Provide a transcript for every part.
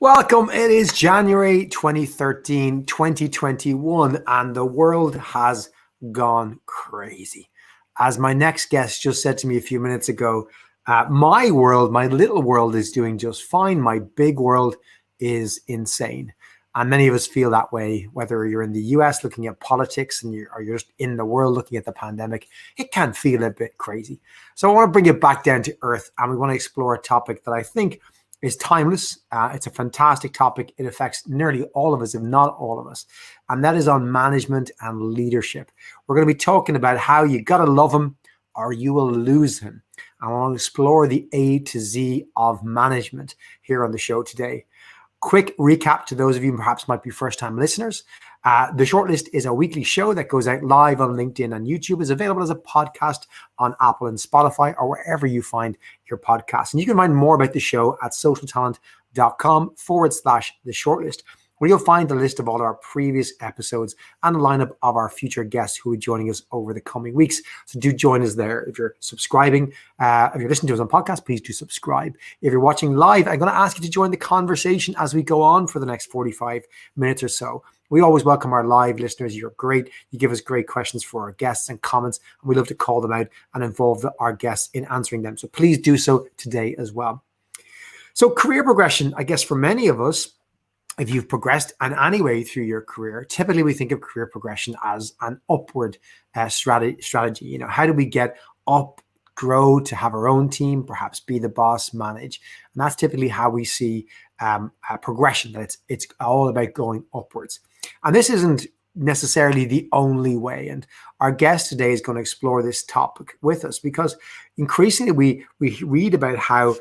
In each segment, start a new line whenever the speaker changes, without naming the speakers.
Welcome. It is January 2021, and the world has gone crazy. As my next guest just said to me a few minutes ago, my world, my little world is doing just fine. My big world is insane. And many of us feel that way, whether you're in the US looking at politics or you're just in the world looking at the pandemic. It can feel a bit crazy. So I want to bring it back down to earth, and we want to explore a topic that I think is timeless. It's a fantastic topic. It affects nearly all of us, if not all of us. And that is on management and leadership. We're going to be talking about how you got to love him or you will lose him. I want to explore the A to Z of management here on the show today. Quick recap to those of you who perhaps might be first-time listeners. The Shortlist is a weekly show that goes out live on LinkedIn and YouTube. It's available as a podcast on Apple and Spotify or wherever you find your podcasts. And you can find more about the show at socialtalent.com/The Shortlist, where you'll find the list of all our previous episodes and a lineup of our future guests who will be joining us over the coming weeks. So do join us there. If you're subscribing, if you're listening to us on podcast, please do subscribe. If you're watching live, I'm going to ask you to join the conversation as we go on for the next 45 minutes or so. We always welcome our live listeners. You're great. You give us great questions for our guests and comments, and we love to call them out and involve our guests in answering them. So please do so today as well. So career progression, I guess for many of us, if you've progressed in any way through your career, typically we think of career progression as an upward strategy. You know, how do we get up, grow to have our own team, perhaps be the boss, manage? And that's typically how we see progression, that it's all about going upwards. And this isn't necessarily the only way. And our guest today is going to explore this topic with us, because increasingly we read about how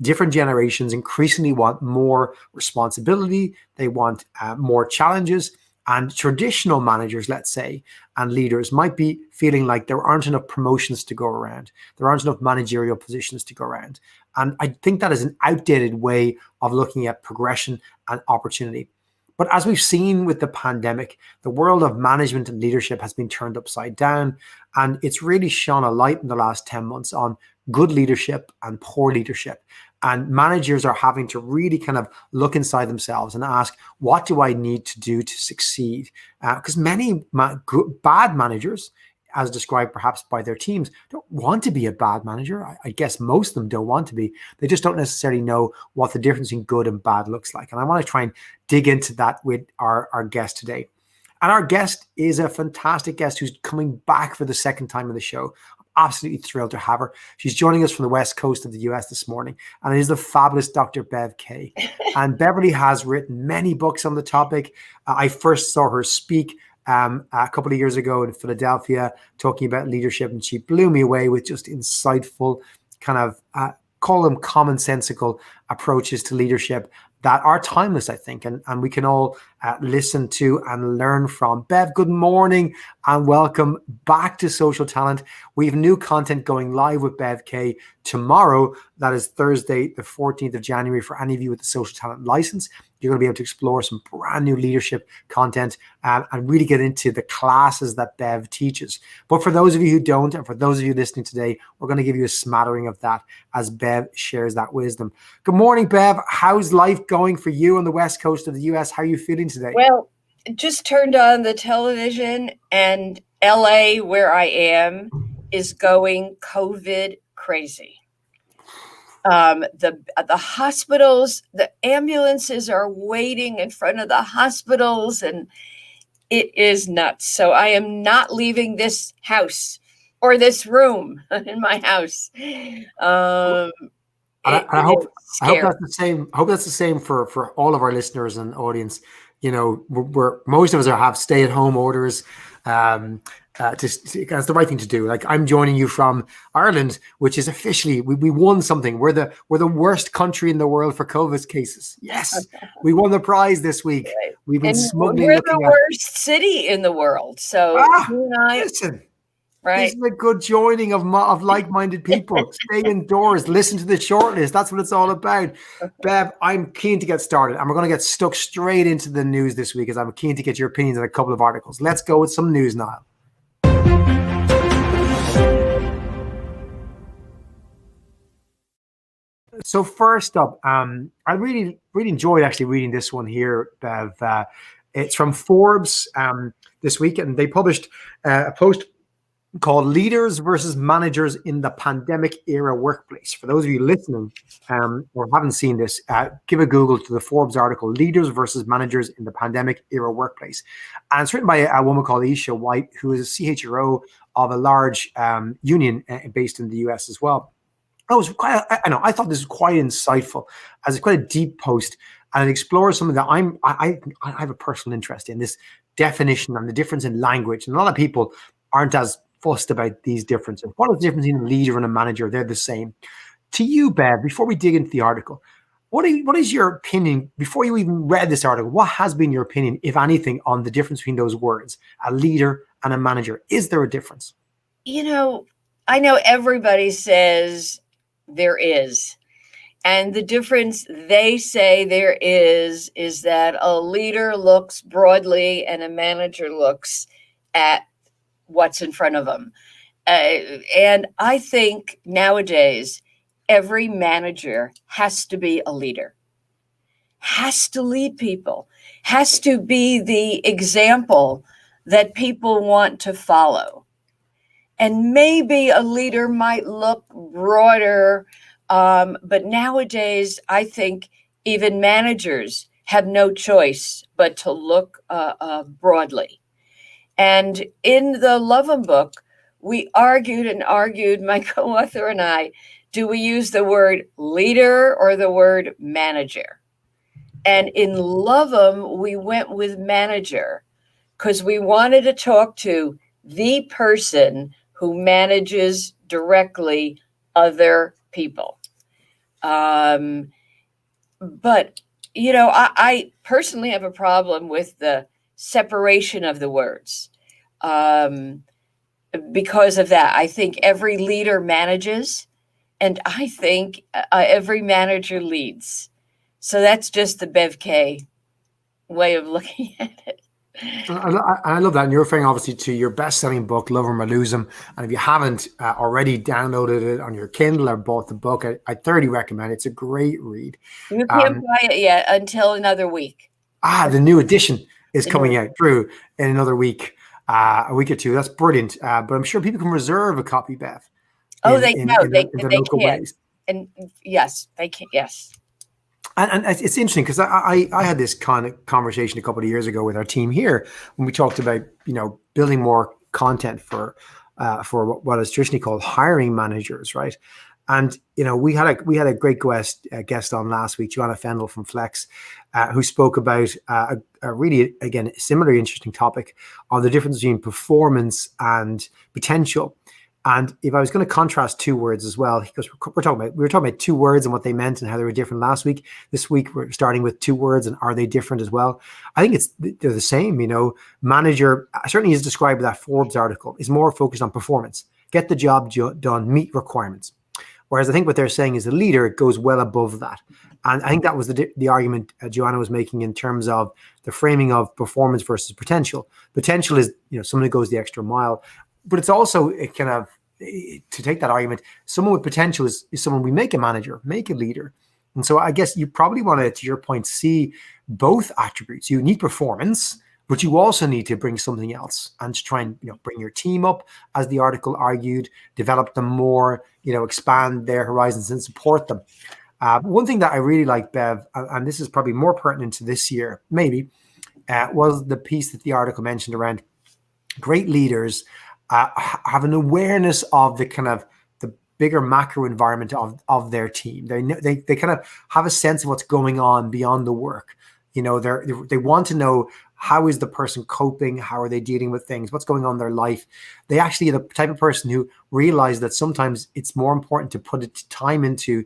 different generations increasingly want more responsibility. They want more challenges. And traditional managers, let's say, and leaders might be feeling like there aren't enough promotions to go around. There aren't enough managerial positions to go around. And I think that is an outdated way of looking at progression and opportunity. But as we've seen with the pandemic, the world of management and leadership has been turned upside down. And it's really shone a light in the last 10 months on good leadership and poor leadership. And managers are having to really kind of look inside themselves and ask, what do I need to do to succeed? Because many bad managers, as described perhaps by their teams, don't want to be a bad manager. I guess most of them don't want to be. They just don't necessarily know what the difference in good and bad looks like. And I want to try and dig into that with our guest today. And our guest is a fantastic guest who's coming back for the second time on the show. I'm absolutely thrilled to have her. She's joining us from the West Coast of the US this morning, and it is the fabulous Dr. Bev Kaye. And Beverly has written many books on the topic. I first saw her speak a couple of years ago in Philadelphia, talking about leadership, and she blew me away with just insightful kind of call them commonsensical approaches to leadership that are timeless, I think, and we can all listen to and learn from. Bev, good morning and welcome back to Social Talent. We have new content going live with Bev Kaye tomorrow. That is Thursday, the 14th of January. For any of you with the Social Talent license, you're going to be able to explore some brand new leadership content and really get into the classes that Bev teaches. But for those of you who don't, and for those of you listening today, we're going to give you a smattering of that as Bev shares that wisdom. Good morning, Bev. How's life going for you on the West Coast of the US? How are you feeling today?
Well, just turned on the television, and LA, where I am, is going COVID crazy. The hospitals, the ambulances are waiting in front of the hospitals, and it is nuts. So I am not leaving this house or this room in my house.
I hope that's the same. I hope that's the same for all of our listeners and audience. You know, we're most of us have stay-at-home orders. That's the right thing to do. Like, I'm joining you from Ireland, which is officially we won something. We're the worst country in the world for COVID cases. Yes, we won the prize this week. We've been smugly
we're the worst city in the world. So you and I,
listen.
Right.
This is a good joining of like-minded people. Stay indoors, listen to the shortlist. That's what it's all about. Bev, I'm keen to get started, and we're going to get stuck straight into the news this week, as I'm keen to get your opinions on a couple of articles. Let's go with some news, Niall. So first up, I really enjoyed actually reading this one here, Bev. It's from Forbes this week, and they published a post called "Leaders versus Managers in the Pandemic Era Workplace." For those of you listening or haven't seen this, give a Google to the Forbes article "Leaders versus Managers in the Pandemic Era Workplace," and it's written by a woman called Isha White, who is a CHRO of a large union based in the US as well. I thought this was quite insightful, as it's quite a deep post, and it explores some of the. I have a personal interest in this definition and the difference in language, and a lot of people aren't as fussed about these differences. What is the difference between a leader and a manager? They're the same. To you, Bev, before we dig into the article, what is your opinion, before you even read this article, what has been your opinion, if anything, on the difference between those words, a leader and a manager? Is there a difference?
I know everybody says there is. And the difference they say there is that a leader looks broadly and a manager looks at what's in front of them. And I think nowadays, every manager has to be a leader, has to lead people, has to be the example that people want to follow. And maybe a leader might look broader, but nowadays, I think even managers have no choice but to look broadly. And in the Lovin book, we argued and argued, my co-author and I, do we use the word leader or the word manager? And in Lovin, we went with manager because we wanted to talk to the person who manages directly other people. But, I personally have a problem with the separation of the words. Because of that, I think every leader manages, and I think every manager leads. So that's just the Bev Kaye way of looking at it.
I love that. And you're referring obviously to your best-selling book, Love 'Em or Lose 'Em. And if you haven't already downloaded it on your Kindle or bought the book, I thoroughly recommend it. It's a great read.
You can't buy it yet until another week.
The new edition is coming out, Drew, in another week, a week or two. That's brilliant. But I'm sure people can reserve a copy, Bev.
They can.
Ways.
And yes, they can. Yes.
And it's interesting because I had this kind of conversation a couple of years ago with our team here when we talked about building more content for what is traditionally called hiring managers, right? And we had a great guest on last week, Joanna Fendel from Flex, who spoke about a really, again, similarly interesting topic on the difference between performance and potential. And if I was going to contrast two words as well, because we were talking about two words and what they meant and how they were different last week. This week we're starting with two words, and are they different as well? I think they're the same. Manager certainly is described in that Forbes article is more focused on performance, get the job done, meet requirements. Whereas I think what they're saying is the leader goes well above that. And I think that was the argument Joanna was making in terms of the framing of performance versus potential. Potential is someone who goes the extra mile. But it's also to take that argument, someone with potential is someone we make a manager, make a leader. And so I guess you probably want to your point, see both attributes. You need performance, but you also need to bring something else and to try and bring your team up, as the article argued, develop them more, expand their horizons and support them. One thing that I really like, Bev, and this is probably more pertinent to this year, maybe, was the piece that the article mentioned around great leaders have an awareness of the kind of the bigger macro environment of their team. They kind of have a sense of what's going on beyond the work. They want to know, how is the person coping? How are they dealing with things? What's going on in their life? They actually are the type of person who realize that sometimes it's more important to put time into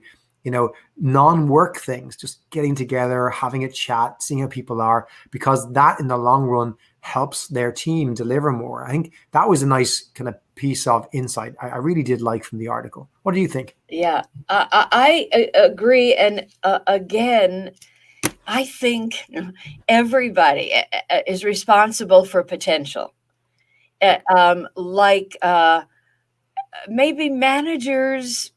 non-work things, just getting together, having a chat, seeing how people are, because that in the long run helps their team deliver more. I think that was a nice kind of piece of insight I really did like from the article. What do you think?
Yeah, I agree. And again, I think everybody is responsible for potential. Maybe managers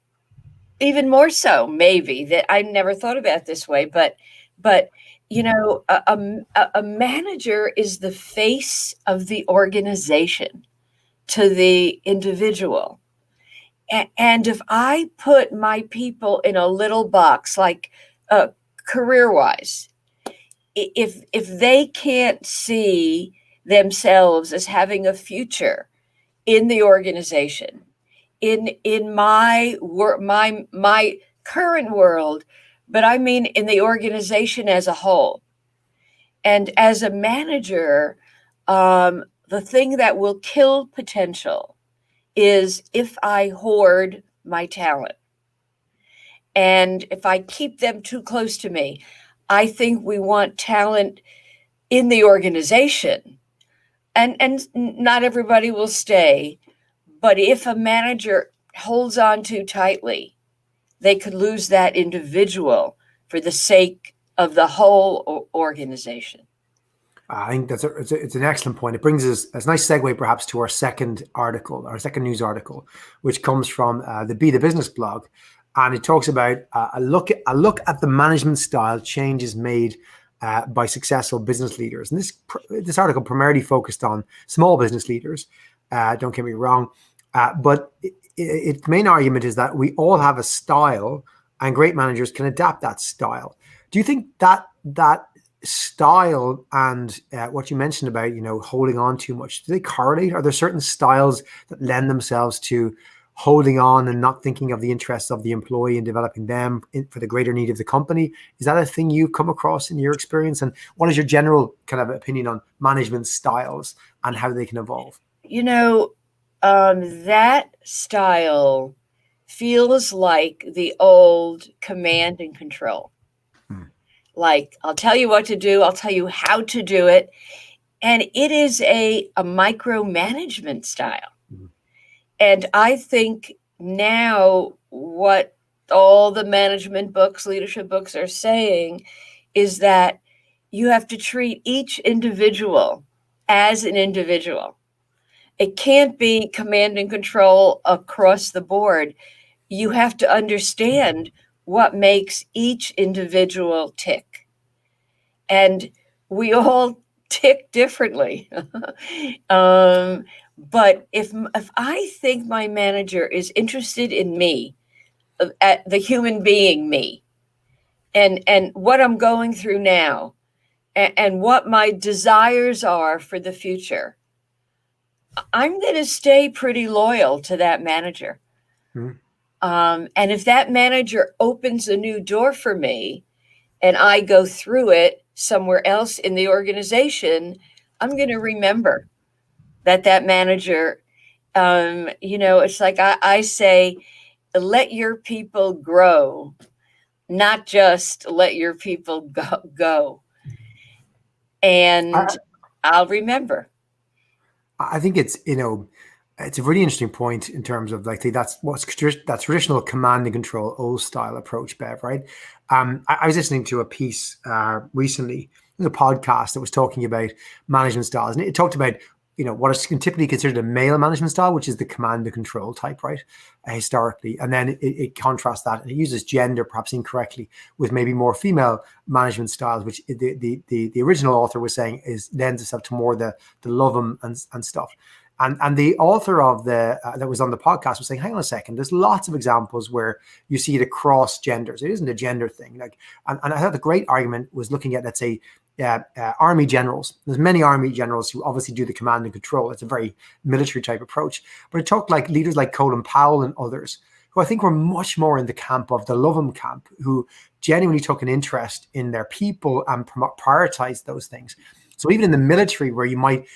even more so, maybe, that I never thought about it this way, but a manager is the face of the organization to the individual. And if I put my people in a little box, like career wise, if they can't see themselves as having a future in the organization, in my current world, but I mean in the organization as a whole, and as a manager, the thing that will kill potential is if I hoard my talent and if I keep them too close to me. I think we want talent in the organization, and not everybody will stay, but if a manager holds on too tightly, they could lose that individual for the sake of the whole organization.
I think it's an excellent point. It brings us as a nice segue, perhaps, to our second article, our second news article, which comes from the Be the Business blog, and it talks about a look at the management style changes made by successful business leaders. And this article primarily focused on small business leaders. Don't get me wrong, but its main argument is that we all have a style, and great managers can adapt that style. Do you think that style and what you mentioned about holding on too much, do they correlate? Are there certain styles that lend themselves to holding on and not thinking of the interests of the employee and developing them for the greater need of the company? Is that a thing you've come across in your experience? And what is your general kind of opinion on management styles and how they can evolve?
That style feels like the old command and control. Like, I'll tell you what to do, I'll tell you how to do it. And it is a micromanagement style. And I think now what all the management books, leadership books are saying is that you have to treat each individual as an individual. It can't be command and control across the board. You have to understand what makes each individual tick. And we all tick differently. But if I think my manager is interested in me, at the human being me, and what I'm going through now, and what my desires are for the future, I'm going to stay pretty loyal to that manager. And if that manager opens a new door for me and I go through it somewhere else in the organization, I'm going to remember that manager, it's like I say, let your people grow, not just let your people go. And I'll remember.
I think it's a really interesting point in terms of that's that traditional command and control old style approach, Bev, right? I was listening to a piece recently, a podcast that was talking about management styles, and it talked about what is typically considered a male management style, which is the command and control type, right? Historically, and then it contrasts that, and it uses gender perhaps incorrectly with maybe more female management styles, which the original author was saying lends itself to more the love and stuff. And the author of that was on the podcast was saying, hang on a second, there's lots of examples where you see it across genders. It isn't a gender thing. And I thought the great argument was looking at, let's say, army generals. There's many army generals who obviously do the command and control. It's a very military type approach. But it talked like leaders like Colin Powell and others, who I think were much more in the camp of the love 'em camp, who genuinely took an interest in their people and prioritized those things. So even in the military, where you might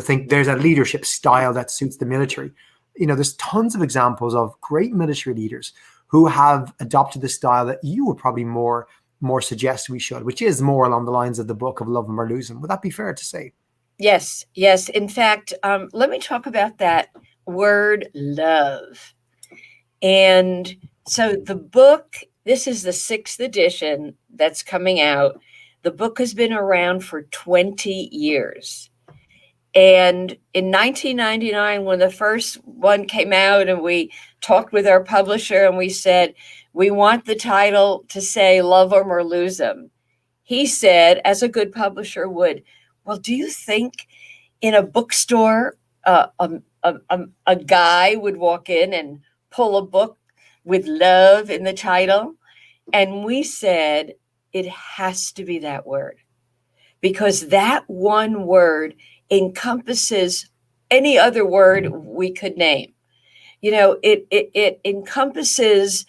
think there's a leadership style that suits the military, there's tons of examples of great military leaders who have adopted the style that you would probably more suggest we should, which is more along the lines of the book of Love 'Em or Lose 'Em. Would that be fair to say?
Yes. In fact, let me talk about that word love. And so the book, this is the 6th edition that's coming out. The book has been around for 20 years. And in 1999, when the first one came out, and we talked with our publisher and we said, we want the title to say love them or lose them. He said, as a good publisher would, well, do you think in a bookstore, a guy would walk in and pull a book with love in the title? And we said, it has to be that word, because that one word encompasses any other word we could name. It encompasses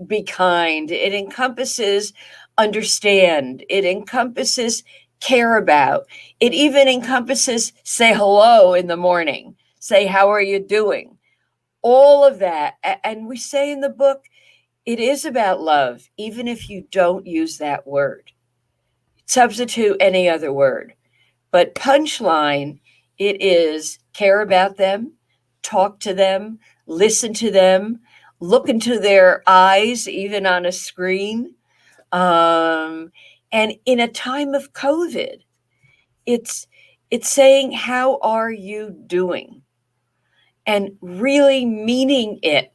be kind. It encompasses understand. It encompasses care about. It even encompasses say hello in the morning. Say, how are you doing? All of that. And we say in the book, it is about love, even if you don't use that word. Substitute any other word. But punchline, it is care about them, talk to them, listen to them, look into their eyes, even on a screen. And in a time of COVID, it's saying, how are you doing? And really meaning it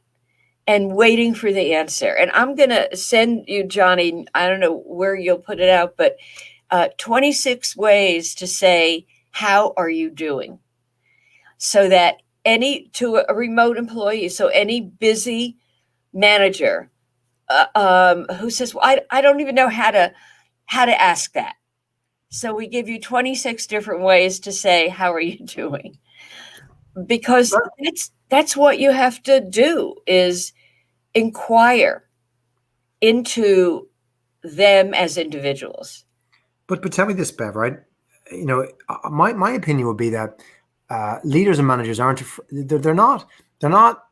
and waiting for the answer. And I'm going to send you, Johnny, I don't know where you'll put it out, but 26 ways to say, how are you doing? So that to a remote employee, so any busy manager who says, well, I don't even know how to ask that. So we give you 26 different ways to say, how are you doing? Because that's what you have to do, is inquire into them as individuals.
But tell me this, Bev, right? My opinion would be that leaders and managers aren't they're not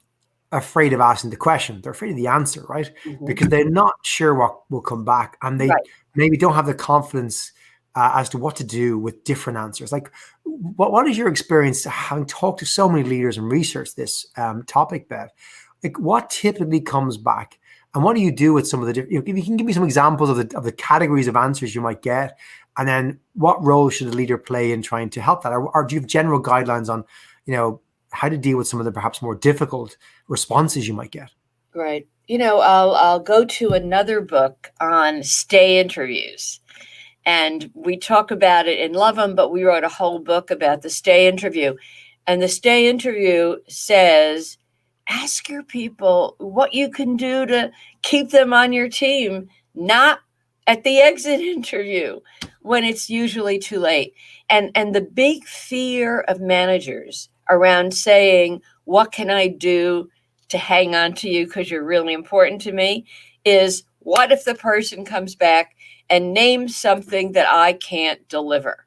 afraid of asking the question. They're afraid of the answer, right? Mm-hmm. Because they're not sure what will come back, and they maybe don't have the confidence as to what to do with different answers. Like, what is your experience having talked to so many leaders and researched this topic, Bev? Like, what typically comes back, and what do you do with some of the different? If you can give me some examples of the categories of answers you might get, and then what role should a leader play in trying to help that, or do you have general guidelines on, how to deal with some of the perhaps more difficult responses you might get?
Right. I'll go to another book on stay interviews. And we talk about it in Love 'Em, but we wrote a whole book about the stay interview. And the stay interview says, ask your people what you can do to keep them on your team, not at the exit interview when it's usually too late. And the big fear of managers around saying, what can I do to hang on to you because you're really important to me, is what if the person comes back and names something that I can't deliver?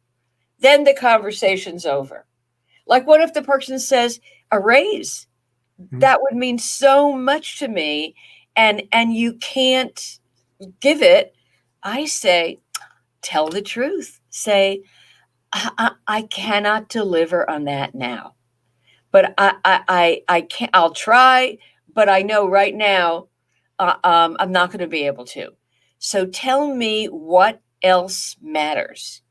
Then the conversation's over. Like, what if the person says a raise? Mm-hmm. That would mean so much to me, and you can't give it. I say, tell the truth. Say, I cannot deliver on that now, but I can't. I'll try, but I know right now I'm not going to be able to. So tell me what else matters,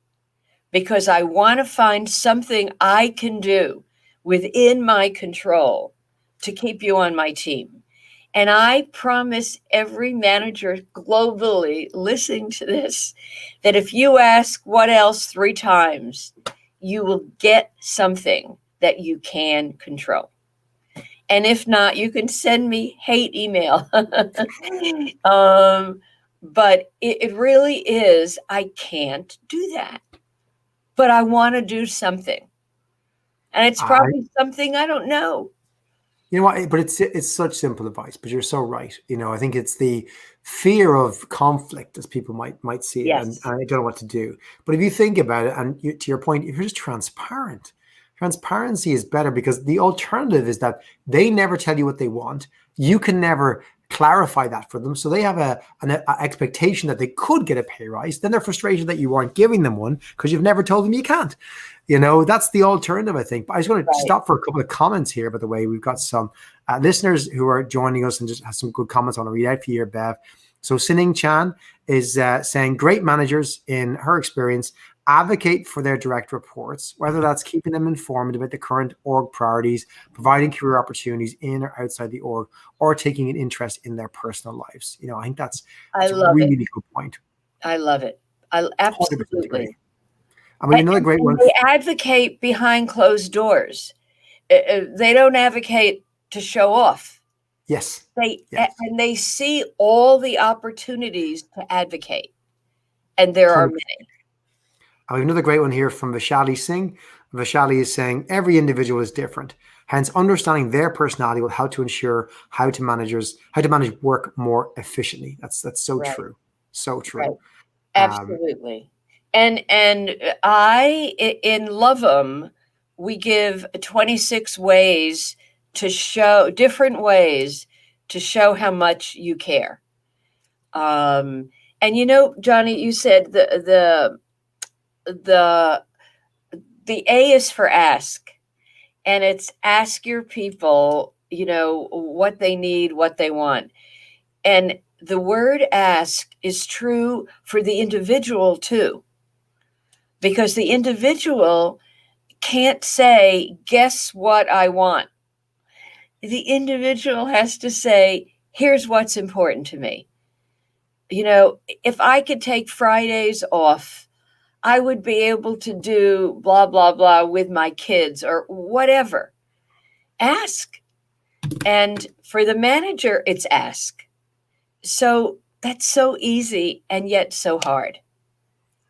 because I want to find something I can do within my control to keep you on my team. And I promise every manager globally listening to this that if you ask what else 3 times, you will get something that you can control. And if not, you can send me hate email. But it really is, I can't do that, but I want to do something. And it's probably something I don't know.
You know what? But it's such simple advice. But you're so right. I think it's the fear of conflict, as people might see it,
yes.
and I don't know what to do. But if you think about it, and to your point, if you're just transparent, transparency is better, because the alternative is that they never tell you what they want. You can never clarify that for them, so they have an expectation that they could get a pay rise. Then they're frustrated that you aren't giving them one because you've never told them you can't. That's the alternative, I think. But I just want to stop for a couple of comments here. By the way, we've got some listeners who are joining us and just have some good comments. I want to read out for you here, Bev. So Sining Chan is saying, great managers, in her experience, advocate for their direct reports, whether that's keeping them informed about the current org priorities, providing career opportunities in or outside the org, or taking an interest in their personal lives. I think that's
I
a
love it.
really good point.
I love it. I
100%
absolutely.
agree. I mean, another great one.
They advocate behind closed doors. They don't advocate to show off.
Yes.
And they see all the opportunities to advocate, and there are many.
I have another great one here from Vishali Singh. Vishali is saying every individual is different. Hence, understanding their personality will help to ensure how to manage work more efficiently. That's so true. So true.
Right. Absolutely. And I in Love 'Em, we give 26 ways to show different ways to show how much you care. And Johnny, you said the A is for ask, and it's ask your people, what they need, what they want. And the word ask is true for the individual too, because the individual can't say, guess what I want. The individual has to say, here's what's important to me. If I could take Fridays off, I would be able to do blah, blah, blah with my kids or whatever. Ask. And for the manager, it's ask. So that's so easy and yet so hard.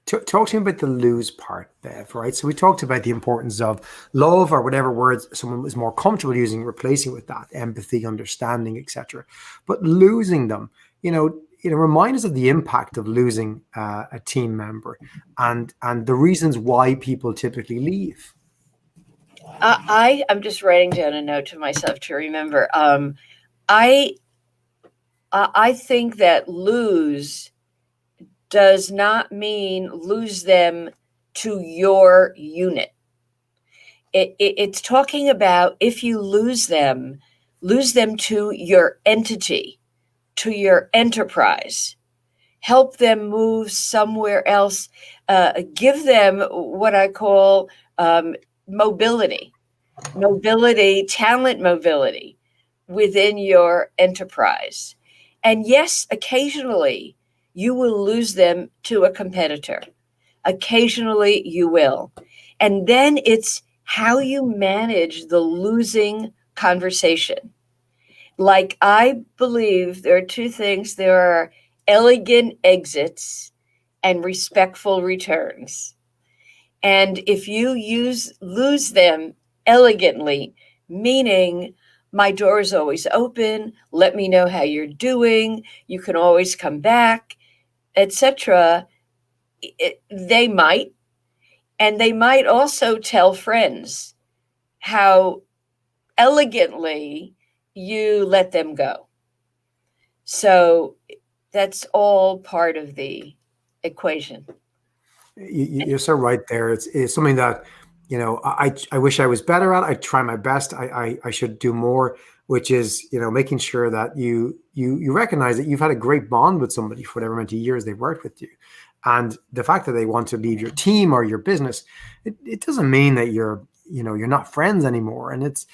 Talk to me about the lose part, Bev, right? So we talked about the importance of love, or whatever words someone is more comfortable using, replacing with that, empathy, understanding, etc. But losing them, remind us of the impact of losing a team member and the reasons why people typically leave.
I'm just writing down a note to myself to remember. I think that lose does not mean lose them to your unit. It's talking about if you lose them to your entity, to your enterprise. Help them move somewhere else. Give them what I call mobility, talent mobility within your enterprise. And yes, occasionally you will lose them to a competitor. Occasionally you will. And then it's how you manage the losing conversation. Like, I believe there are two things. There are elegant exits and respectful returns. And if you lose them elegantly, meaning my door is always open, let me know how you're doing, you can always come back, etc., they might. And they might also tell friends how elegantly you let them go. So that's all part of the equation.
You're so right there. It's something that, I wish I was better at. I try my best. I should do more, which is, making sure that you recognize that you've had a great bond with somebody for whatever amount of years they've worked with you. And the fact that they want to leave your team or your business, it doesn't mean that you're not friends anymore. And it's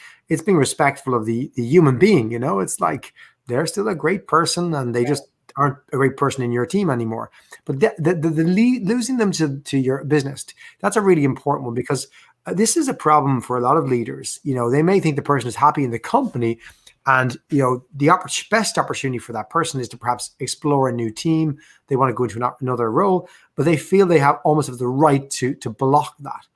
being respectful of the human being. It's like they're still a great person and they just aren't a great person in your team anymore. But losing them to your business, that's a really important one, because this is a problem for a lot of leaders. They may think the person is happy in the company, and the best opportunity for that person is to perhaps explore a new team. They want to go into another role, but they feel they almost have the right to block that.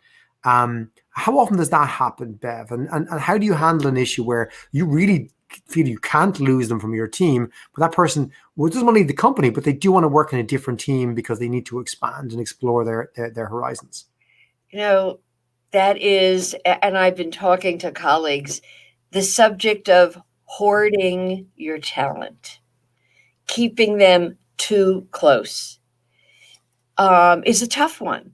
How often does that happen, Bev? And how do you handle an issue where you really feel you can't lose them from your team, but that person doesn't want to leave the company, but they do want to work in a different team because they need to expand and explore their horizons?
That is, and I've been talking to colleagues, the subject of hoarding your talent, keeping them too close, is a tough one,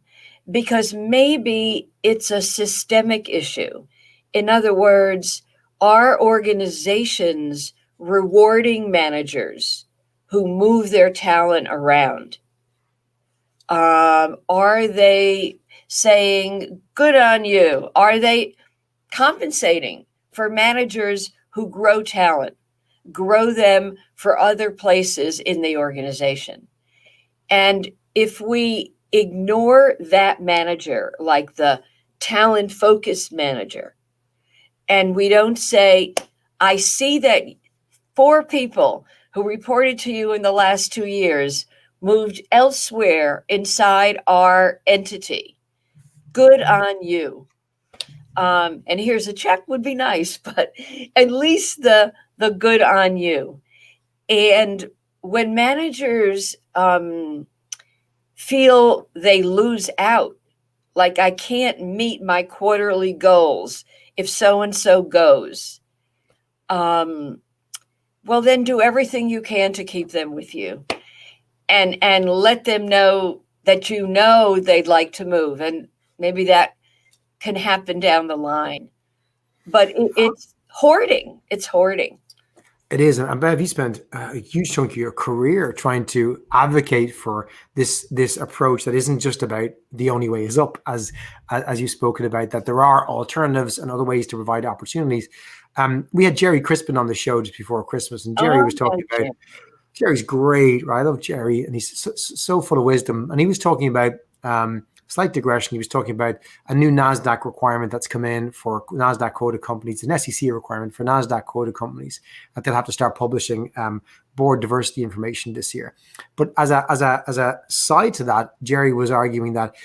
because maybe it's a systemic issue. In other words, are organizations rewarding managers who move their talent around? Are they saying, good on you? Are they compensating for managers who grow talent, grow them for other places in the organization? And if we ignore that manager, like the talent focused manager, and we don't say, I see that 4 people who reported to you in the last 2 years moved elsewhere inside our entity. Good on you. And here's a check would be nice, but at least the good on you. And when managers feel they lose out, like I can't meet my quarterly goals if so and so goes, well, then do everything you can to keep them with you, and let them know that they'd like to move, and maybe that can happen down the line. But it's hoarding. It's hoarding.
It is, and Bev, you spent a huge chunk of your career trying to advocate for this approach that isn't just about the only way is up, as you've spoken about, that there are alternatives and other ways to provide opportunities. We had Jerry Crispin on the show just before Christmas, and Jerry was talking about. Jerry's great, right? I love Jerry, and he's so full of wisdom. And he was talking about slight digression. He was talking about a new NASDAQ requirement that's come in for NASDAQ quoted companies, an SEC requirement for NASDAQ quoted companies that they'll have to start publishing board diversity information this year. But as a side to that, Jerry was arguing that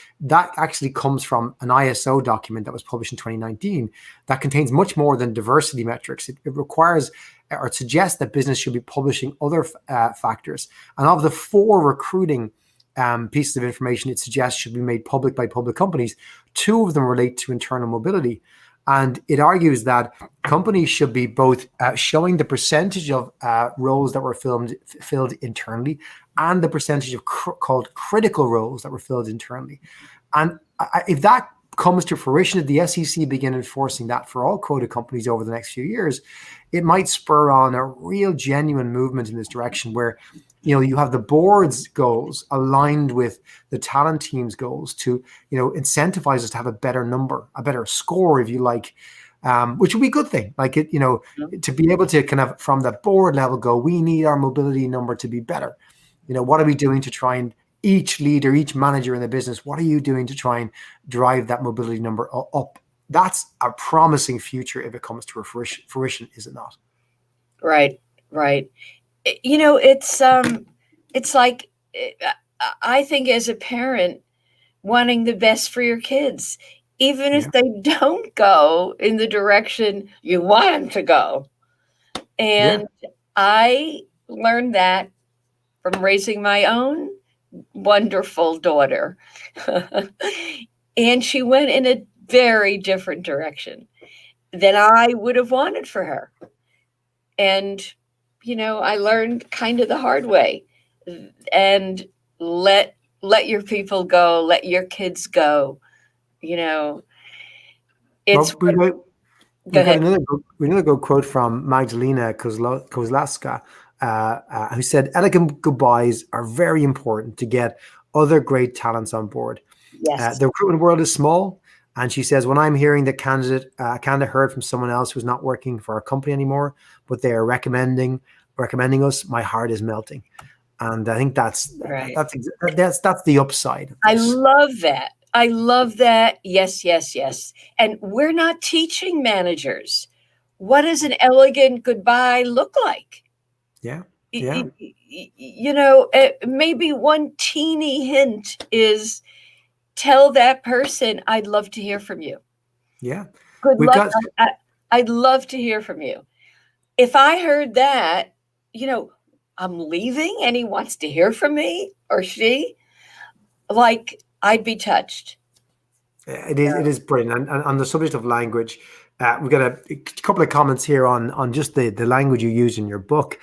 actually comes from an ISO document that was published in 2019 that contains much more than diversity metrics. It requires or it suggests that business should be publishing other factors. And of the 4 recruiting pieces of information it suggests should be made public by public companies, 2 of them relate to internal mobility. And it argues that companies should be both showing the percentage of roles that were filled internally and the percentage of called critical roles that were filled internally. And if that comes to fruition, if the SEC begin enforcing that for all quoted companies over the next few years, it might spur on a real genuine movement in this direction where you have the board's goals aligned with the talent team's goals to incentivize us to have a better number, a better score, if you like, which would be a good thing. Like to be able to kind of from the board level go, we need our mobility number to be better. What are we doing to try and each leader, each manager in the business, what are you doing to try and drive that mobility number up? That's a promising future if it comes to fruition, is it not?
Right. It's like, I think as a parent, wanting the best for your kids, even if they don't go in the direction you want them to go. And I learned that from raising my own wonderful daughter. And she went in a very different direction than I would have wanted for her. And, I learned kind of the hard way. And let your people go, let your kids go. It's
well, we got another good quote from Magdalena Kozlowska, who said, elegant goodbyes are very important to get other great talents on board.
Yes.
The recruitment world is small. And she says, when I'm hearing that candidate heard from someone else who's not working for our company anymore, but they are recommending us, my heart is melting. And I think that's
right.
That's the upside.
I love that. Yes. And we're not teaching managers. What does an elegant goodbye look like?
Yeah.
Maybe one teeny hint is tell that person, I'd love to hear from you.
Yeah.
Good luck. I'd love to hear from you. If I heard that, I'm leaving and he wants to hear from me or she, like, I'd be touched.
It is brilliant. And on the subject of language, we've got a couple of comments here on just the language you use in your book,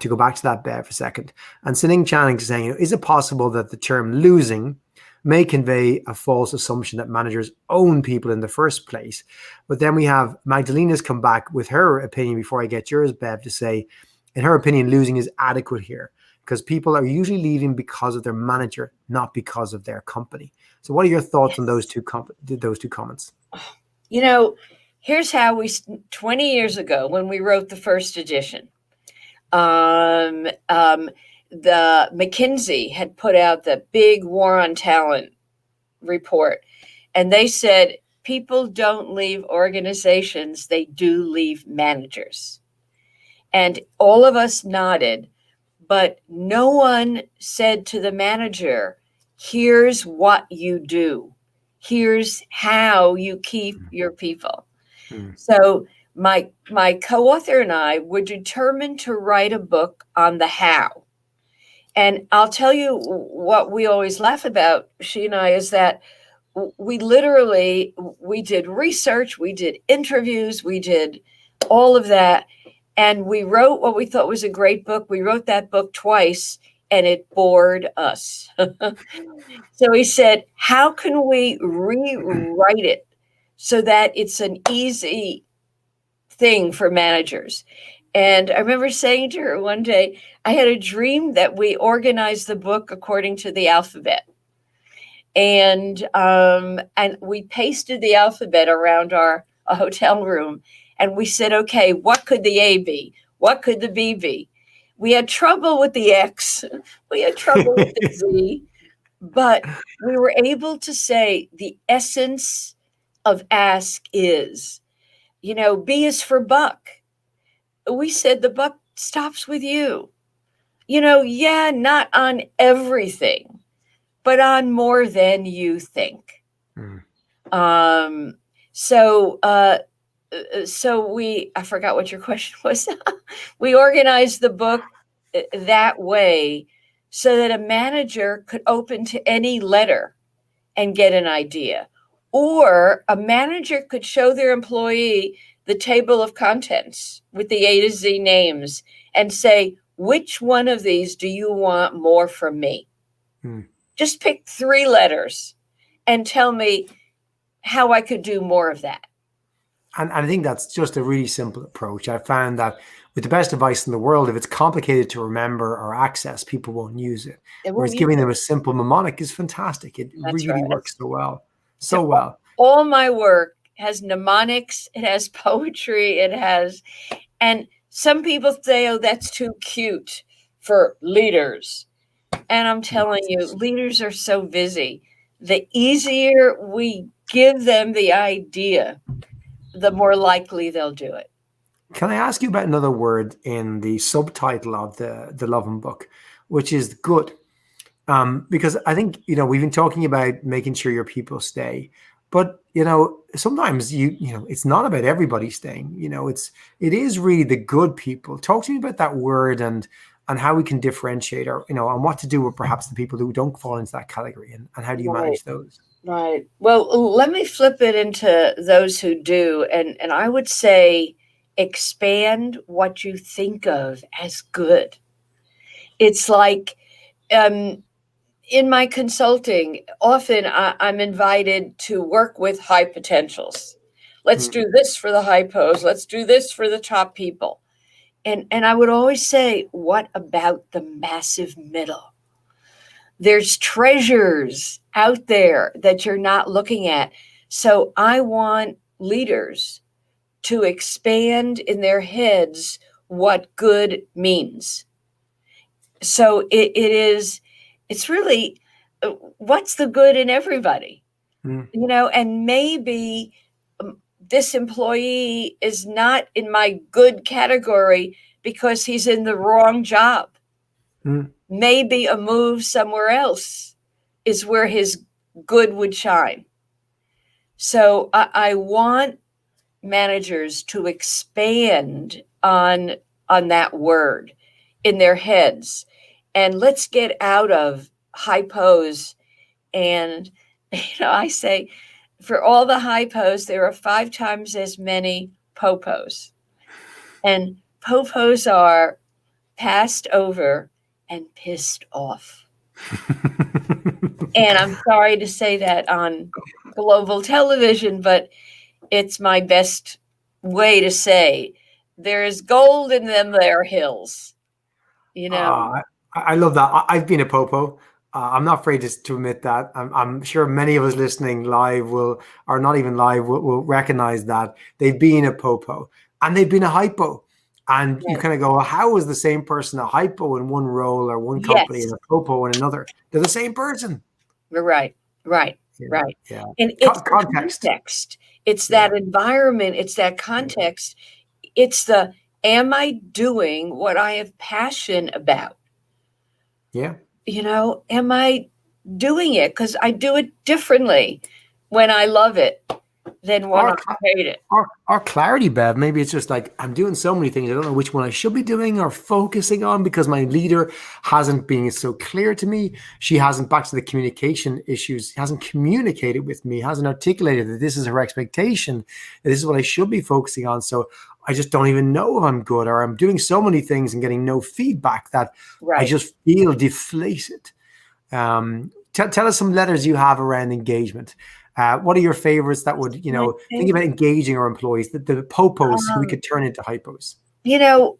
to go back to that, Bev, for a second. And Sining Channing is saying, is it possible that the term losing may convey a false assumption that managers own people in the first place? But then we have Magdalena's come back with her opinion before I get yours, Bev, to say, in her opinion, losing is adequate here. because people are usually leaving because of their manager, not because of their company. So what are your thoughts on those two comments?
Here's how 20 years ago, when we wrote the first edition, the McKinsey had put out the big War on Talent report, and they said people don't leave organizations, they do leave managers. And all of us nodded, but no one said to the manager, here's what you do. Here's how you keep your people. So my co-author and I were determined to write a book on the how. And I'll tell you what we always laugh about, she and I, is that we did research, we did interviews, we did all of that. And we wrote what we thought was a great book. We wrote that book twice, and it bored us. So we said, how can we rewrite it so that it's an easy thing for managers? And I remember saying to her one day, I had a dream that we organized the book according to the alphabet. And we pasted the alphabet around our hotel room. And we said, okay, what could the A be? What could the B be? We had trouble with the X. We had trouble with the Z. But we were able to say the essence of ask is, B is for buck. We said the buck stops with you. Not on everything, but on more than you think. I forgot what your question was. We organized the book that way so that a manager could open to any letter and get an idea. Or a manager could show their employee the table of contents with the A to Z names and say, which one of these do you want more from me? Just pick 3 letters and tell me how I could do more of that.
And I think that's just a really simple approach. I found that with the best advice in the world, if it's complicated to remember or access, people won't use it. Whereas giving them a simple mnemonic is fantastic. It really works so well. So well.
All my work has mnemonics, it has poetry, and some people say, oh, that's too cute for leaders. And I'm telling you, leaders are so busy. The easier we give them the idea, the more likely they'll do it.
Can I ask you about another word in the subtitle of the Lovin' book, which is good? Because I think, we've been talking about making sure your people stay, but, sometimes it's not about everybody staying. It is really the good people. Talk to me about that word and how we can differentiate and what to do with perhaps the people who don't fall into that category and how do you manage those?
Right. Well, let me flip it into those who do. And I would say expand what you think of as good. It's like in my consulting, often I'm invited to work with high potentials. Let's do this for the high pose. Let's do this for the top people. And I would always say, what about the massive middle? There's treasures out there that you're not looking at. So I want leaders to expand in their heads what good means. So it's really, what's the good in everybody? And maybe this employee is not in my good category because he's in the wrong job. Maybe a move somewhere else is where his good would shine. So I want managers to expand on that word in their heads. And let's get out of high pose. And, I say for all the high pose, there are 5 times as many popos. And popos are passed over and pissed off. And I'm sorry to say that on global television, but it's my best way to say there is gold in them there hills.
I I love that. I've been a popo. I'm not afraid to admit that. I'm sure many of us listening live will, or not even live, will recognize that they've been a popo and they've been a hypo. And you
Right.
kind of go, well, how is the same person a hypo in one role or one company and
Yes,
a popo in another? They're the same person.
you're right, right,
Yeah,
right.
yeah.
And it's the
Context.
context. It's that
Yeah,
environment. It's that
yeah,
context. It's the, am I doing what I have passion about?
yeah.
Am I doing it? Because I do it differently when I love it than when I
Or
hate it.
Or clarity, Bev. Maybe it's just like I'm doing so many things. I don't know which one I should be doing or focusing on because my leader hasn't been so clear to me. She hasn't, back to the communication issues, hasn't communicated with me, hasn't articulated that this is her expectation, that this is what I should be focusing on. So I just don't even know if I'm good, or I'm doing so many things and getting no feedback that I
Right.
just feel deflated. Tell us some letters you have around engagement. What are your favorites that would,
My
think about
favorite.
engaging our employees, the popos who we
Um,
could turn into hypos?
you know,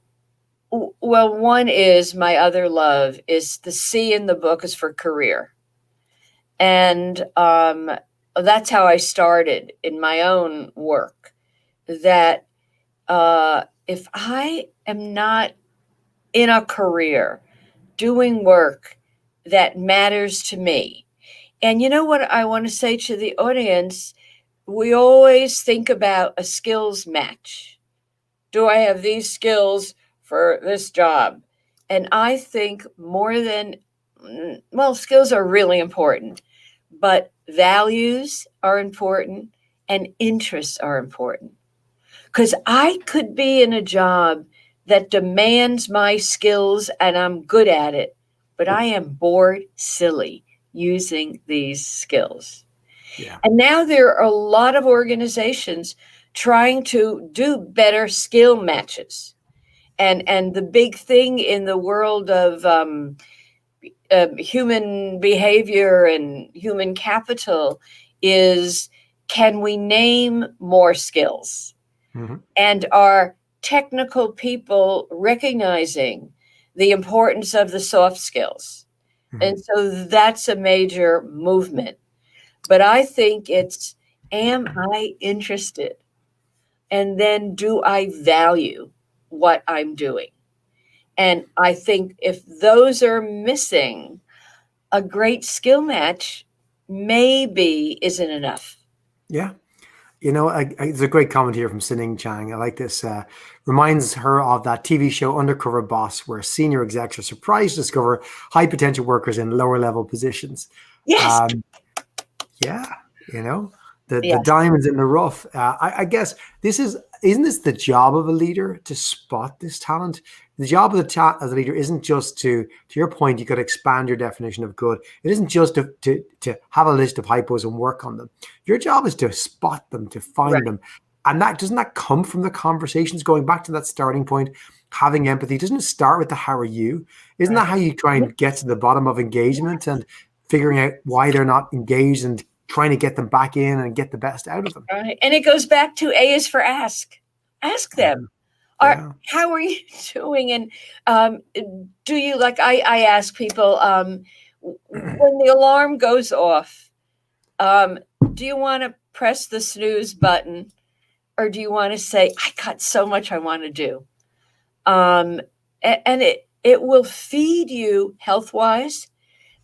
well, one is my other love is the C in the book is for career. And that's how I started in my own work. That if I am not in a career doing work that matters to me, and you know what I want to say to the audience, we always think about a skills match. Do I have these skills for this job? And I think more than, well, skills are really important, but values are important and interests are important. Because I could be in a job that demands my skills and I'm good at it, but I am bored silly using these skills.
Yeah.
And now there are a lot of organizations trying to do better skill matches. And the big thing in the world of human behavior and human capital is, can we name more skills?
Hmm.
And are technical people recognizing the importance of the soft skills?
Hmm.
And so that's a major movement. But I think it's, am I interested? And then do I value what I'm doing? And I think if those are missing, a great skill match maybe isn't enough.
Yeah. It's a great comment here from Sining Chang. I like this. Reminds her of that TV show Undercover Boss, where senior execs are surprised to discover high potential workers in lower level positions.
Yes.
Um, Yeah, you know, the
Yes.
diamonds in the rough. I guess isn't this the job of a leader to spot this talent? The job of as a leader isn't just to your point, you got to expand your definition of good. It isn't just to have a list of hypos and work on them. Your job is to spot them, to find
Right.
them. And that doesn't that come from the conversations, going back to that starting point, having empathy. Doesn't it start with the how are you? Isn't
Right.
that how you try and get to the bottom of engagement and figuring out why they're not engaged and trying to get them back in and get the best out of them?
Right. And it goes back to A is for ask. Ask
Yeah,
them.
yeah.
How are you doing? And um, do you, like I ask people, when the alarm goes off, um, do you want to press the snooze button, or do you want to say, I got so much I want to do? And it will feed you health wise.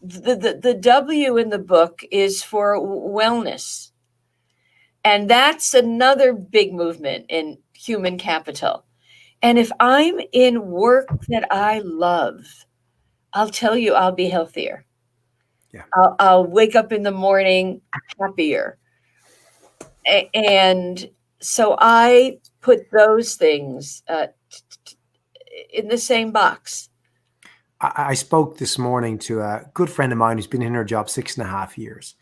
The W in the book is for wellness. And that's another big movement in human capital. And if I'm in work that I love, I'll tell you I'll be healthier.
Yeah.
I'll wake up in the morning happier. And so I put those things in the same box.
I spoke this morning to a good friend of mine who's been in her job 6.5 years.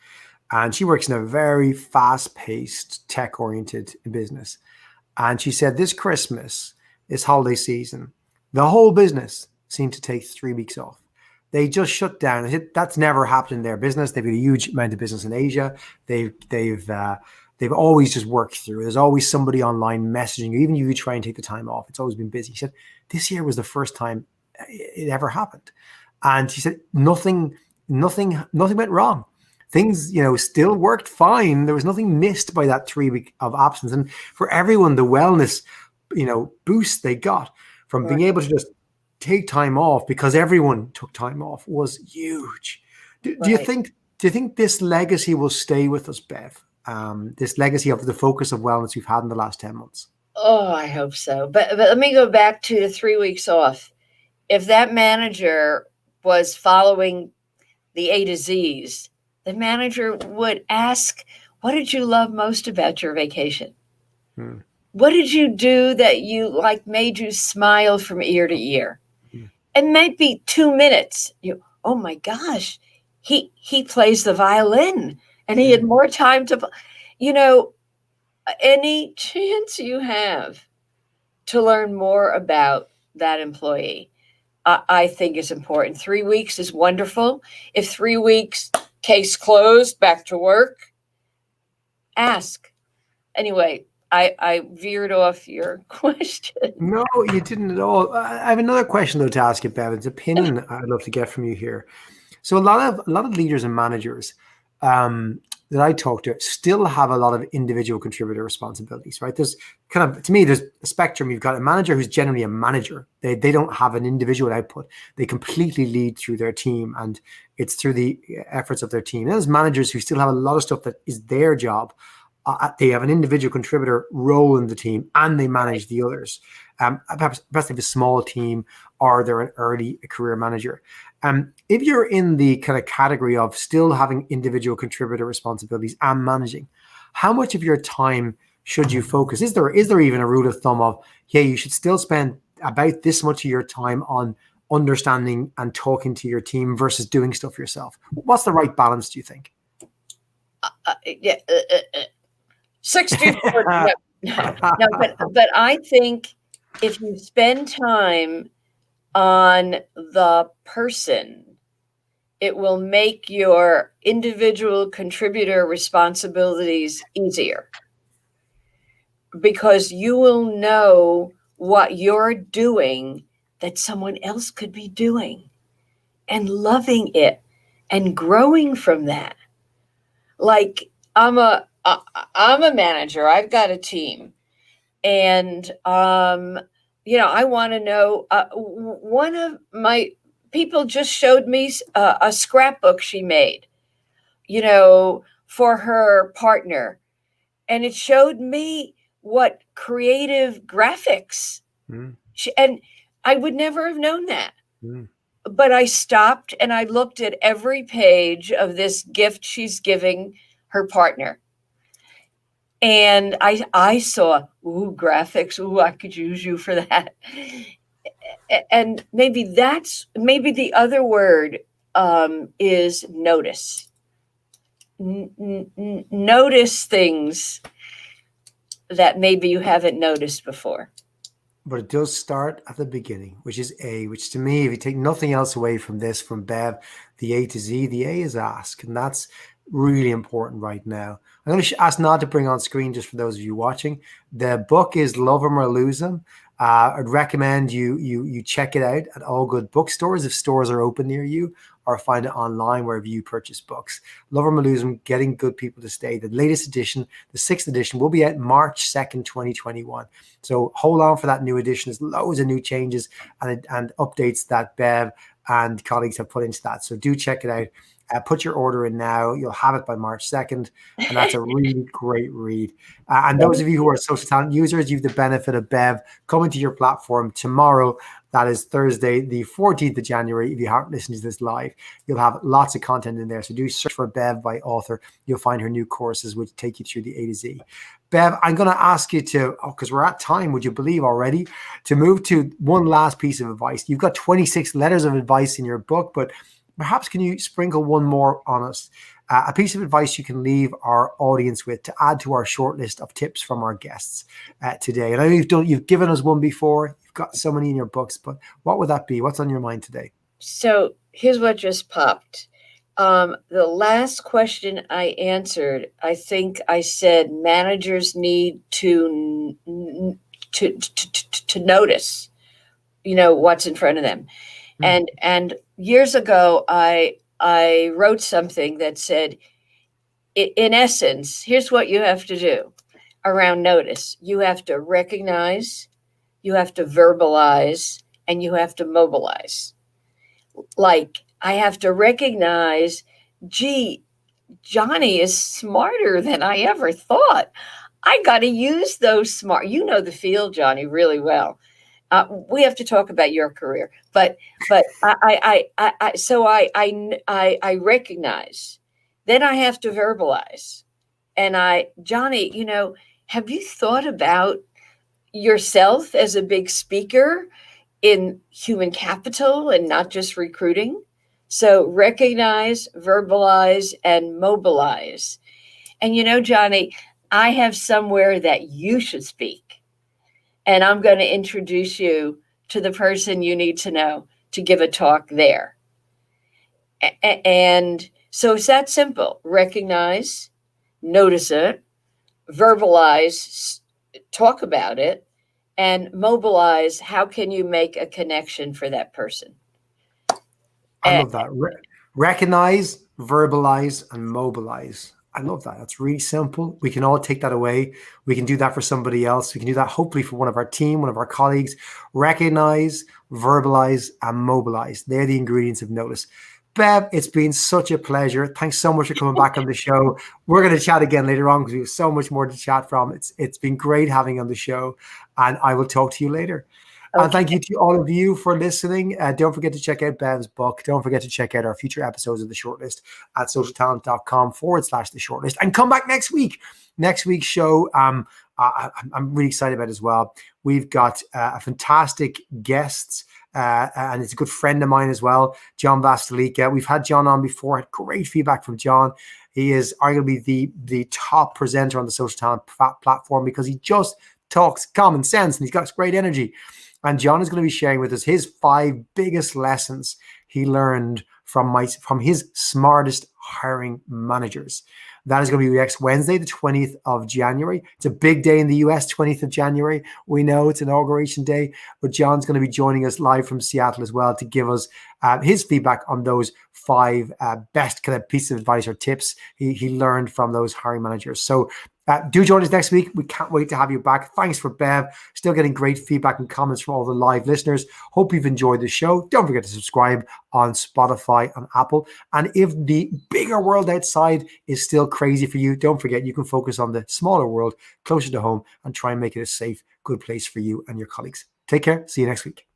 And she works in a very fast paced, tech oriented business. And she said this Christmas, this holiday season, the whole business seemed to take 3 weeks off. They just shut down. That's never happened in their business. They've got a huge amount of business in Asia. They've always just worked through. There's always somebody online messaging you. Even if you try and take the time off, it's always been busy. He said this year was the first time it ever happened. And she said nothing went wrong. Things, still worked fine. There was nothing missed by that 3 week of absence. And for everyone, the wellness, boost they got from being able to just take time off, because everyone took time off, was huge. Do you think this legacy will stay with us, Bev? This legacy of the focus of wellness we've had in the last 10 months?
Oh, I hope so. But let me go back to the 3 weeks off. If that manager was following the A to Z's, the manager would ask, what did you love most about your vacation? What did you do that made you smile from ear to ear? It might be 2 minutes. Oh my gosh, he plays the violin and he had more time to, any chance you have to learn more about that employee, I think is important. 3 weeks is wonderful. If 3 weeks, case closed, back to work, ask. Anyway, I veered off your question.
No, you didn't at all. I have another question though to ask you, Bev. It's opinion I'd love to get from you here. So a lot of leaders and managers that I talk to still have a lot of individual contributor responsibilities, right? There's to me, there's a spectrum. You've got a manager who's generally a manager. They don't have an individual output. They completely lead through their team, and it's through the efforts of their team. And there's managers who still have a lot of stuff that is their job. They have an individual contributor role in the team, and they manage the others. Perhaps they have a small team, or they're an early career manager. If you're in the kind of category of still having individual contributor responsibilities and managing, how much of your time should you focus? Is there even a rule of thumb of, you should still spend about this much of your time on understanding and talking to your team versus doing stuff yourself? What's the right balance, do you think?
64. No, but I think if you spend time on the person, it will make your individual contributor responsibilities easier, because you will know what you're doing that someone else could be doing and loving it and growing from that. Like I'm a manager. I've got a team, and I want to know. One of my people just showed me a scrapbook she made, for her partner, and it showed me what creative graphics. And I would never have known that. But I stopped and I looked at every page of this gift she's giving her partner. And I saw, graphics. I could use you for that. And maybe the other word is notice. Notice things that maybe you haven't noticed before.
But it does start at the beginning, which to me, if you take nothing else away from this, from Bev, the A to Z, the A is ask. And that's really important right now. I'm going to ask Nad to bring on screen, just for those of you watching. The book is Love 'Em or Lose 'Em. I'd recommend you check it out at all good bookstores if stores are open near you, or find it online wherever you purchase books. Love 'Em or Lose 'Em, Getting Good People to Stay. The latest edition, the 6th edition, will be out March 2nd, 2021. So hold on for that new edition. There's loads of new changes and updates that Bev and colleagues have put into that. So do check it out. Put your order in now. You'll have it by March 2nd. And that's a really great read. And those of you who are SocialTalent users, you have the benefit of Bev coming to your platform tomorrow. That is Thursday, the 14th of January. If you haven't listened to this live, you'll have lots of content in there. So do search for Bev by author. You'll find her new courses, which take you through the A to Z. Bev, I'm going to ask you to, because we're at time, would you believe already, to move to one last piece of advice. You've got 26 letters of advice in your book, but perhaps can you sprinkle one more on us? A piece of advice you can leave our audience with to add to our short list of tips from our guests today. And I know you've given us one before. You've got so many in your books, but what would that be? What's on your mind today?
So here's what just popped. The last question I answered, I think I said managers need to notice, what's in front of them. And years ago, I wrote something that said, in essence, here's what you have to do around notice. You have to recognize, you have to verbalize, and you have to mobilize. Like, I have to recognize, gee, Johnny is smarter than I ever thought. I got to use those smart. You know the field, Johnny, really well. We have to talk about your career, but I recognize. Then I have to verbalize, and Johnny, have you thought about yourself as a big speaker in human capital and not just recruiting? So recognize, verbalize, and mobilize. And Johnny, I have somewhere that you should speak. And I'm going to introduce you to the person you need to know to give a talk there. And so it's that simple. Recognize, notice it, verbalize, talk about it, and mobilize. How can you make a connection for that person?
I love that. Recognize, verbalize, and mobilize. I love that. That's really simple. We can all take that away. We can do that for somebody else. We can do that hopefully for one of our team, one of our colleagues. Recognize, verbalize, and mobilize. They're the ingredients of notice. Bev, it's been such a pleasure. Thanks so much for coming back on the show. We're going to chat again later on because we have so much more to chat from. It's been great having you on the show, and I will talk to you later. Okay. And thank you to all of you for listening. Don't forget to check out Bev's book. Don't forget to check out our future episodes of The Shortlist at socialtalent.com/The Shortlist. And come back next week. Next week's show, I'm really excited about as well. We've got a fantastic guests, and it's a good friend of mine as well, John Vastalica. We've had John on before. Had great feedback from John. He is arguably the top presenter on the Social Talent platform because he just talks common sense and he's got great energy. And John is going to be sharing with us his 5 biggest lessons he learned from his smartest hiring managers. That is going to be next Wednesday, the 20th of January. It's a big day in the US, 20th of January. We know it's Inauguration Day, but John's going to be joining us live from Seattle as well to give us his feedback on those 5 best kind of pieces of advice or tips he learned from those hiring managers. So do join us next week. We can't wait to have you back. Thanks for Bev. Still getting great feedback and comments from all the live listeners. Hope you've enjoyed the show. Don't forget to subscribe on Spotify and Apple. And if the bigger world outside is still crazy for you, don't forget you can focus on the smaller world closer to home and try and make it a safe, good place for you and your colleagues. Take care. See you next week.